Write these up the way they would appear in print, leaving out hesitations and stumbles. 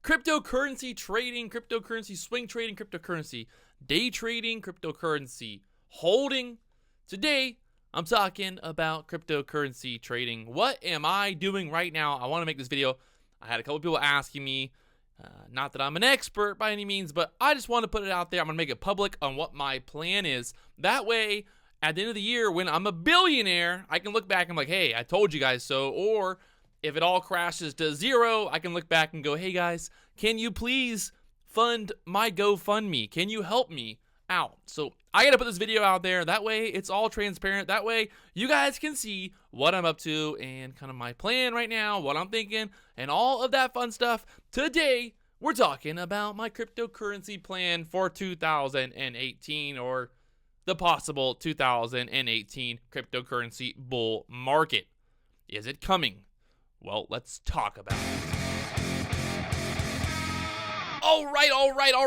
cryptocurrency trading, cryptocurrency swing trading, cryptocurrency day trading, cryptocurrency holding. Today, I'm talking about cryptocurrency trading. What am I doing right now? I want to make this video. I had a couple people asking me, not that I'm an expert by any means, but I just want to put it out there. I'm going to make it public on what my plan is. That way, at the end of the year, when I'm a billionaire, I can look back and be like, hey, I told you guys so. Or if it all crashes to zero, I can look back and go, hey guys, can you please fund my GoFundMe? Can you help me out? So I got to put this video out there. That way it's all transparent. That way you guys can see what I'm up to and kind of my plan right now, what I'm thinking, and all of that fun stuff. Today, we're talking about my cryptocurrency plan for 2018, or the possible 2018 cryptocurrency bull market. Is it coming? Well, let's talk about it. All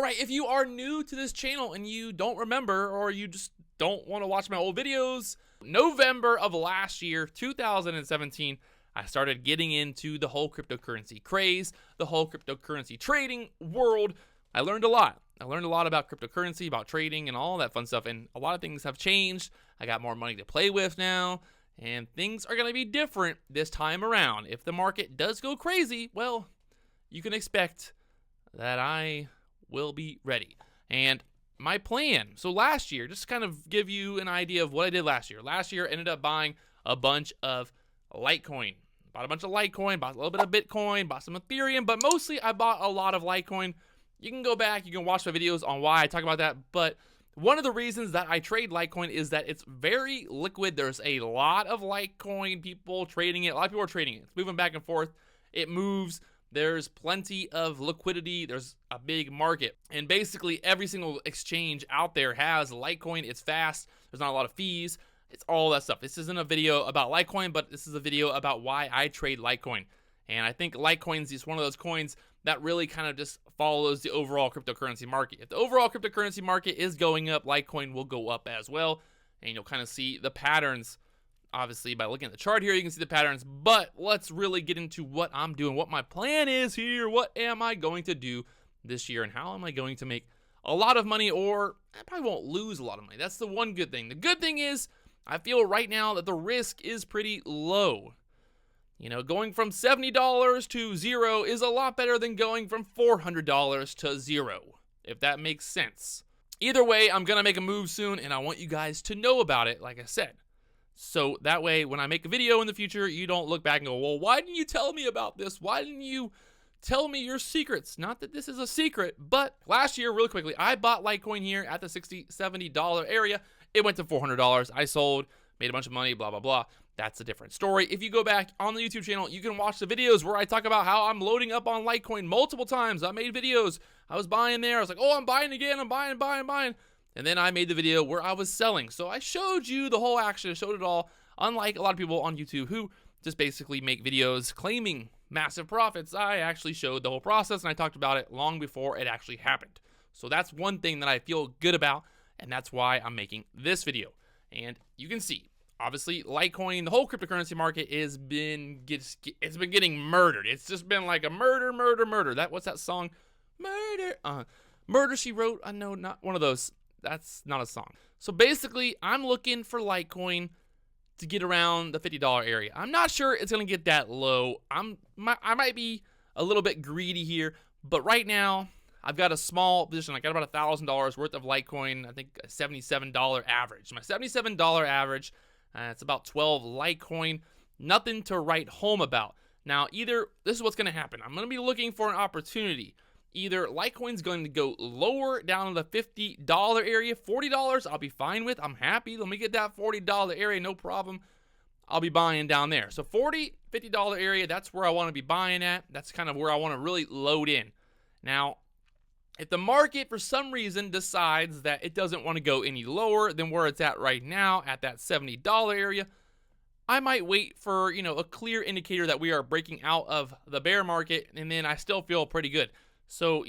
right. If you are new to this channel and you don't remember, or you just don't want to watch my old videos, November of last year, 2017, I started getting into the whole cryptocurrency craze, the whole cryptocurrency trading world. I learned a lot. I learned a lot about cryptocurrency, about trading, and all that fun stuff, and a lot of things have changed. I got more money to play with now, and things are going to be different this time around. If the market does go crazy, well, you can expect that I will be ready. And my plan, so last year, just to kind of give you an idea of what I did last year. Last year, I ended up buying a bunch of Litecoin. Bought a bunch of Litecoin, bought a little bit of Bitcoin, bought some Ethereum, but mostly I bought a lot of Litecoin. You can go back, you can watch my videos on why I talk about that, but one of the reasons that I trade Litecoin is that it's very liquid. There's a lot of Litecoin people trading it. A lot of people are trading it. It's moving back and forth. It moves. There's plenty of liquidity. There's a big market. And basically every single exchange out there has Litecoin. It's fast. There's not a lot of fees. It's all that stuff. This isn't a video about Litecoin, but this is a video about why I trade Litecoin. And I think Litecoin is just one of those coins that really kind of just follows the overall cryptocurrency market. If the overall cryptocurrency market is going up, Litecoin will go up as well. And you'll kind of see the patterns. Obviously, by looking at the chart here, you can see the patterns. But let's really get into what I'm doing, what my plan is here. What am I going to do this year, and how am I going to make a lot of money, or I probably won't lose a lot of money. That's the one good thing. The good thing is I feel right now that the risk is pretty low. You know, going from $70 to zero is a lot better than going from $400 to zero, if that makes sense. Either way, I'm going to make a move soon, and I want you guys to know about it, like I said. So that way, when I make a video in the future, you don't look back and go, well, why didn't you tell me about this? Why didn't you tell me your secrets? Not that this is a secret, but last year, really quickly, I bought Litecoin here at the $60, $70 area. It went to $400. I sold, made a bunch of money, blah, blah, blah. That's a different story. If you go back on the YouTube channel, you can watch the videos where I talk about how I'm loading up on Litecoin multiple times. I made videos. I was buying there. I was like, oh, I'm buying again. I'm buying. And then I made the video where I was selling. So I showed you the whole action. I showed it all. Unlike a lot of people on YouTube who just basically make videos claiming massive profits, I actually showed the whole process, and I talked about it long before it actually happened. So that's one thing that I feel good about, and that's why I'm making this video. And you can see, obviously, Litecoin, the whole cryptocurrency market it's been getting murdered. It's just been like a murder. What's that song? Murder, She Wrote. I know, not one of those. That's not a song. So basically, I'm looking for Litecoin to get around the $50 area. I'm not sure it's going to get that low. I might be a little bit greedy here, but right now, I've got a small position. I got about $1,000 worth of Litecoin. I think a $77 average. My $77 average, it's about 12 Litecoin. Nothing to write home about. Now, either this is what's going to happen. I'm going to be looking for an opportunity. Either Litecoin's going to go lower down to the $50 area. $40 I'll be fine with. I'm happy. Let me get that $40 area, no problem. I'll be buying down there. So $40, $50 area, that's where I want to be buying at. That's kind of where I want to really load in. Now, if the market for some reason decides that it doesn't want to go any lower than where it's at right now at that $70 area, I might wait for, a clear indicator that we are breaking out of the bear market, and then I still feel pretty good. So,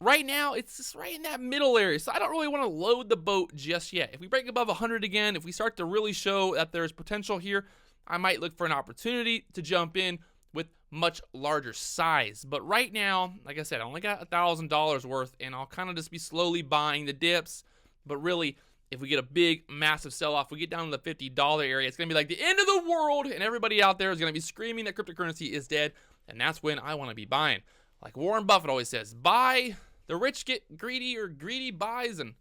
right now, it's just right in that middle area. So I don't really want to load the boat just yet. If we break above 100 again, if we start to really show that there's potential here, I might look for an opportunity to jump in. with much larger size. But right now, like I said, I only got $1,000 worth, and I'll kind of just be slowly buying the dips. But really, if we get a big, massive sell-off, we get down to the $50 area, it's going to be like the end of the world, and everybody out there is going to be screaming that cryptocurrency is dead, and that's when I want to be buying. Like Warren Buffett always says, buy, the rich get greedy, or greedy buys, and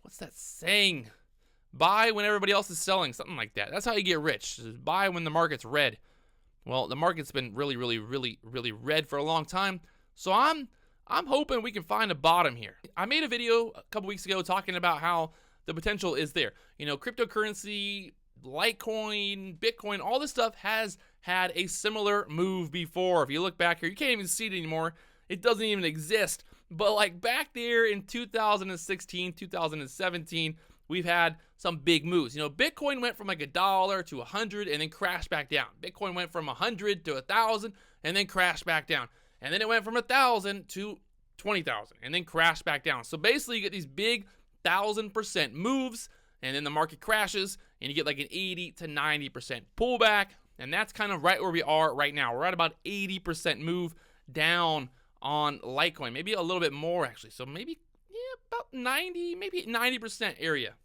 what's that saying? Buy when everybody else is selling, something like that. That's how you get rich. Just buy when the market's red. Well, the market's been really red for a long time, so I'm hoping we can find a bottom here. I made a video a couple weeks ago talking about how the potential is there. You know, cryptocurrency, Litecoin, Bitcoin, all this stuff has had a similar move before. If you look back here, you can't even see it anymore. It doesn't even exist. But like back there in 2016, 2017, we've had some big moves. You know, Bitcoin went from like $1 to 100 and then crashed back down. Bitcoin went from 100 to 1,000 and then crashed back down. And then it went from 1,000 to 20,000 and then crashed back down. So basically you get these big 1,000% moves, and then the market crashes and you get like an 80 to 90% pullback. And that's kind of right where we are right now. We're at about 80% move down on Litecoin, maybe a little bit more actually. So maybe, yeah, about 90, maybe 90% area,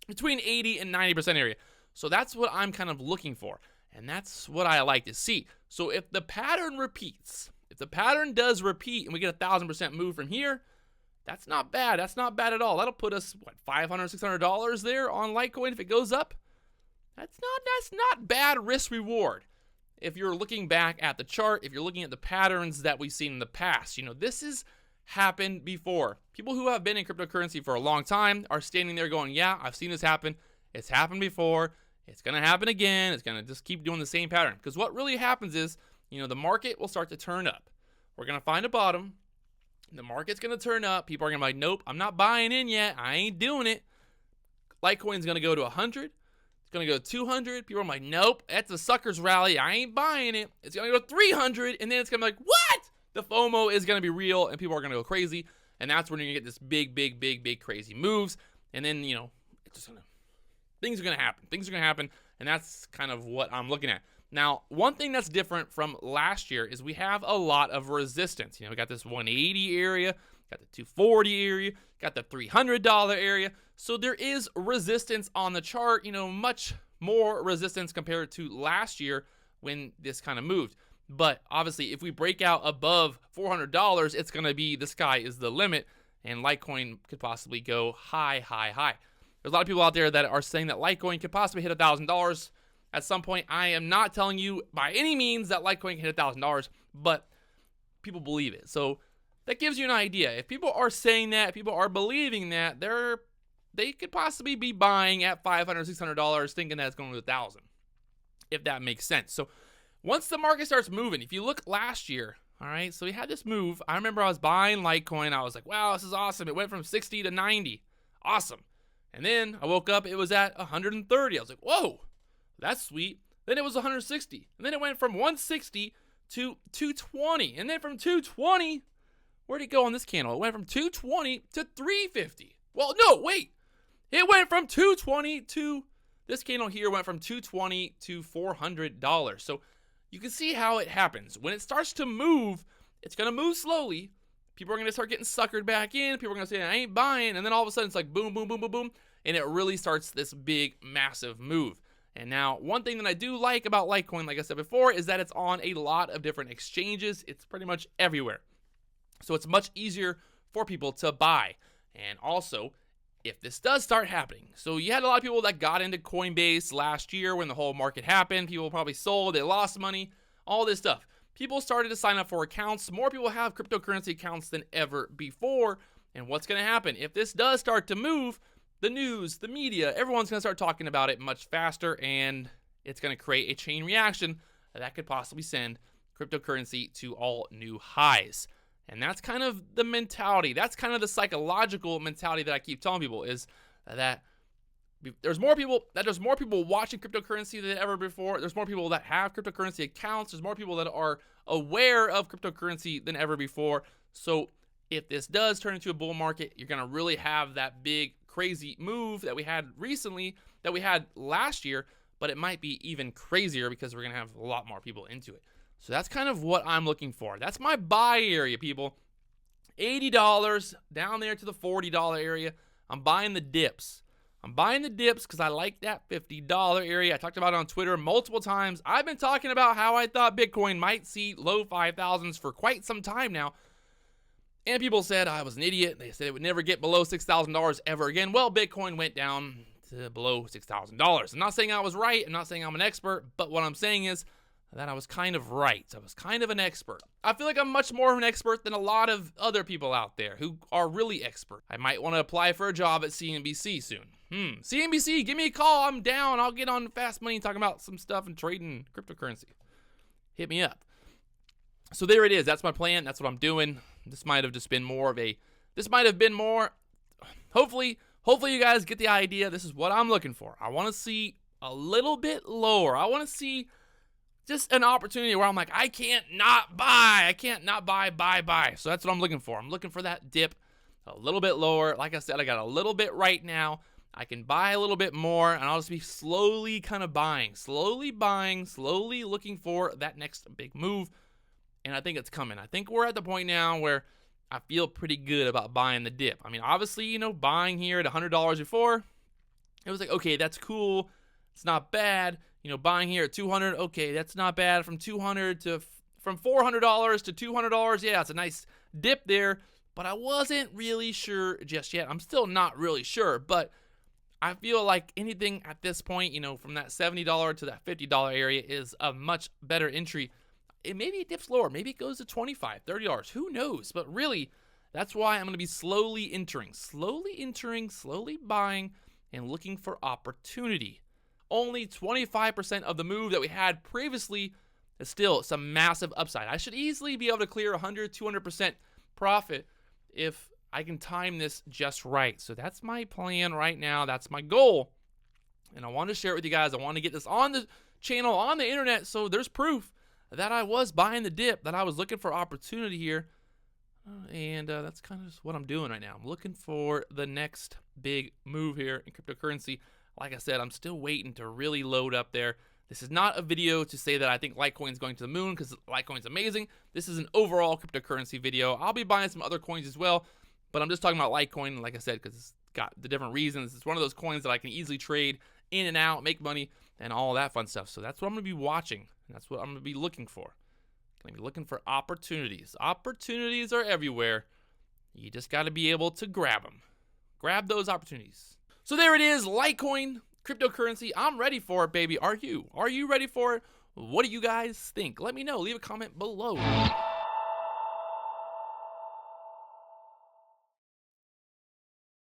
between 80 and 90% area. So that's what I'm kind of looking for, and that's what I like to see. So if the pattern repeats, if the pattern does repeat and we get 1,000% move from here, that's not bad. That's not bad at all. That'll put us, what, $500, $600 there on Litecoin if it goes up. That's not bad risk reward. If you're looking back at the chart, if you're looking at the patterns that we've seen in the past, you know, this has happened before. People who have been in cryptocurrency for a long time are standing there going, yeah, I've seen this happen. It's happened before. It's going to happen again. It's going to just keep doing the same pattern. Because what really happens is, you know, the market will start to turn up. We're going to find a bottom. The market's going to turn up. People are going to be like, nope, I'm not buying in yet. I ain't doing it. Litecoin's going to go to 100. It's going to go to 200. People are like, nope, that's a sucker's rally. I ain't buying it. It's going to go to 300. And then it's going to be like, what? The FOMO is going to be real, and people are going to go crazy. And that's when you're going to get this big, crazy moves. And then, you know, it's just things are going to happen. Things are going to happen. And that's kind of what I'm looking at. Now, one thing that's different from last year is we have a lot of resistance. You know, we got this 180 area, got the 240 area, got the $300 area. So there is resistance on the chart, you know, much more resistance compared to last year when this kind of moved. But obviously, if we break out above $400, it's going to be the sky is the limit, and Litecoin could possibly go high. There's a lot of people out there that are saying that Litecoin could possibly hit $1,000 at some point. I am not telling you by any means that Litecoin can hit $1,000, but people believe it. So that gives you an idea. If people are saying that, people are believing that, they could possibly be buying at $500, $600, thinking that it's going to $1,000, if that makes sense. So once the market starts moving, if you look last year, all right, so we had this move. I remember I was buying Litecoin. I was like, wow, this is awesome. It went from 60 to 90. Awesome. And then I woke up, it was at 130. I was like, whoa, that's sweet. Then it was 160. And then it went from 160 to 220. And then from 220, where'd it go on this candle? It went from 220 to 350. Well, no, wait. It went from 220 to, this candle here went from 220 to $400. So you can see how it happens. When it starts to move, it's going to move slowly. People are going to start getting suckered back in. People are going to say, I ain't buying. And then all of a sudden, it's like boom. And it really starts this big, massive move. And now, one thing that I do like about Litecoin, like I said before, is that it's on a lot of different exchanges. It's pretty much everywhere. So it's much easier for people to buy. And also, if this does start happening, so you had a lot of people that got into Coinbase last year when the whole market happened. People probably sold, they lost money, all this stuff. People started to sign up for accounts. More people have cryptocurrency accounts than ever before. And what's going to happen? If this does start to move, the news, the media, everyone's going to start talking about it much faster, and it's going to create a chain reaction that could possibly send cryptocurrency to all new highs. And that's kind of the mentality. That's kind of the psychological mentality that I keep telling people, is that there's more people watching cryptocurrency than ever before. There's more people that have cryptocurrency accounts. There's more people that are aware of cryptocurrency than ever before. So if this does turn into a bull market, you're going to really have that big, crazy move that we had recently, that we had last year, but it might be even crazier because we're going to have a lot more people into it. So that's kind of what I'm looking for. That's my buy area, people. $80 down there to the $40 area. I'm buying the dips. I'm buying the dips because I like that $50 area. I talked about it on Twitter multiple times. I've been talking about how I thought Bitcoin might see low 5,000s for quite some time now. And people said I was an idiot. They said it would never get below $6,000 ever again. Well, Bitcoin went down to below $6,000. I'm not saying I was right. I'm not saying I'm an expert. But what I'm saying is that I was kind of right. I was kind of an expert. I feel like I'm much more of an expert than a lot of other people out there who are really expert. I might want to apply for a job at CNBC soon. CNBC, give me a call. I'm down. I'll get on Fast Money and talk about some stuff and trading cryptocurrency. Hit me up. So there it is. That's my plan. That's what I'm doing. This might have just been more of a, hopefully you guys get the idea. This is what I'm looking for. I want to see a little bit lower. I want to see just an opportunity where I'm like, I can't not buy. Buy. So that's what I'm looking for. I'm looking for that dip a little bit lower. Like I said, I got a little bit right now. I can buy a little bit more, and I'll just be slowly kind of buying, slowly looking for that next big move. And I think it's coming. I think we're at the point now where I feel pretty good about buying the dip. I mean, obviously, buying here at $100 before, it was like, okay, that's cool. It's not bad. Buying here at $200, okay, that's not bad. From $400 to $200, yeah, it's a nice dip there. But I wasn't really sure just yet. I'm still not really sure, but I feel like anything at this point, from that $70 to that $50 area is a much better entry. Maybe it dips lower. Maybe it goes to $25, $30. Who knows? But really, that's why I'm going to be slowly entering, slowly buying, and looking for opportunity. Only 25% of the move that we had previously is still some massive upside. I should easily be able to clear 100, 200% profit if I can time this just right. So that's my plan right now. That's my goal. And I want to share it with you guys. I want to get this on the channel, on the internet, so there's proof that I was buying the dip, that I was looking for opportunity here. And that's kind of just what I'm doing right now. I'm looking for the next big move here in cryptocurrency. Like I said, I'm still waiting to really load up there. This is not a video to say that I think Litecoin's going to the moon, because Litecoin's amazing. This is an overall cryptocurrency video. I'll be buying some other coins as well, but I'm just talking about Litecoin, like I said, because it's got the different reasons. It's one of those coins that I can easily trade in and out, make money, and all that fun stuff. So that's what I'm going to be watching. That's what I'm going to be looking for. I'm going to be looking for opportunities. Opportunities are everywhere. You just got to be able to grab them. Grab those opportunities. So there it is, Litecoin, cryptocurrency. I'm ready for it, baby. Are you? Are you ready for it? What do you guys think? Let me know. Leave a comment below.